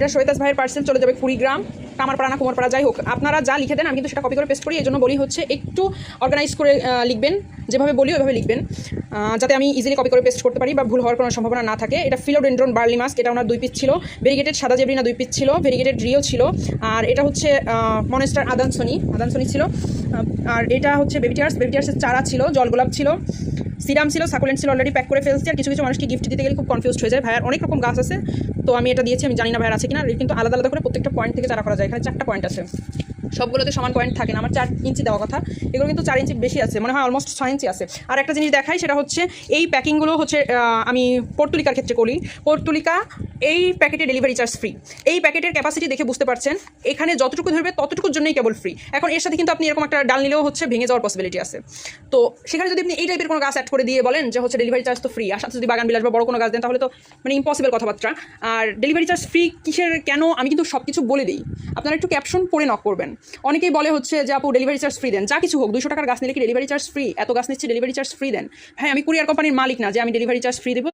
এটা শৈতাস ভাইয়ের পার্সেল চলে যাবে কুড়িগ্রাম, কামারপাড়া না কুমারপাড়া, যাই হোক আপনারা যা লিখে দেন আমি কিন্তু সেটা কপি করে পেস্ট করি। এই জন্য বলি হচ্ছে একটু অর্গানাইজ করে লিখবেন, যেভাবে বলি ওইভাবে লিখবেন, যাতে আমি ইজিলি কপি করে পেস্ট করতে পারি বা ভুল হওয়ার কোনো সম্ভাবনা না থাকে। এটা ফিলোডেন্ড্রন বার্লি মাস্ক, এটা ওনার 2 পিস ছিল। ভেরিগেটেড সাদা জেব্রিনা 2 পিস ছিল, ভেরিগেটেড রিও ছিল, আর এটা হচ্ছে মনেস্টার আদানসনি ছিল, আর এটা হচ্ছে বেবিটিয়ার্সের চারা ছিল, জল গোলাপ ছিল, সিরাম ছিল, সাকুলেন্ট ছিল, অলরেডি প্যাক করে ফেলছি। আর কিছু কিছু মানুষকে গিফট দিতে গেলে খুব কনফিউজ হয়ে যায়, ভাইয়ার অনেক রকম গাছ আছে, তো আমি এটা দিয়েছি, আমি জানি না ভাইয়ার আছে কিনা, কিন্তু আলাদা আলাদা করে প্রত্যেকটা পয়েন্ট থেকে চারা করা যায়। এখানে 4টা পয়েন্ট আছে, সবগুলোতে সমান পয়েন্ট থাকে না। আমার 4 ইঞ্চি দেওয়া কথা, এগুলো কিন্তু 4 ইঞ্চি বেশি আছে, মনে হয় অলমোস্ট 6 ইঞ্চি আছে। আর একটা জিনিস দেখাই, সেটা হচ্ছে এই প্যাকিংগুলো হচ্ছে আমি পর্তুলিকার ক্ষেত্রে করি। পর্তুলিকা এই প্যাকেটে ডেলিভারি চার্জ ফ্রি। এই প্যাকেটের ক্যাপাসিটি দেখে বুঝতে পারছেন, এখানে যতটুকু ধরবে ততটুকুর জন্যই কেবল ফ্রি। এখন এর সাথে কিন্তু আপনি এরকম একটা ডাল নিলেও হচ্ছে ভেঙে যাওয়ার পসিবিলিটি আছে, তো সেখানে যদি আপনি এই টাইপের কোনো গাছ অ্যাড করে দিয়ে বলেন যে হচ্ছে ডেলিভারি চার্জ তো ফ্রি, আর সাথে যদি বাগান বিলাস বা বড় কোনো গাছ দেন তাহলে তো মানে ইম্পসিবল কথাবার্তা। আর ডেলিভারি চার্জ ফ্রি কিসের, কেন, আমি কিন্তু সব কিছু বলে দিই, আপনারা একটু ক্যাপশন পড়ে নক করবেন। অনেকেই বলে হচ্ছে যে আপু ডেলিভারি চার্জ ফ্রি দেন, যা কিছু হোক, 200 টাকার গাছ নিলে কি ডেলিভারি চার্জ ফ্রি? এত গাছ নিচ্ছে ডেলিভারি চার্জ ফ্রি দেন? হ্যাঁ, আমি কুরিয়ার কোম্পানির মালিক না যে আমি ডেলিভারি চার্জ ফ্রি দেবো।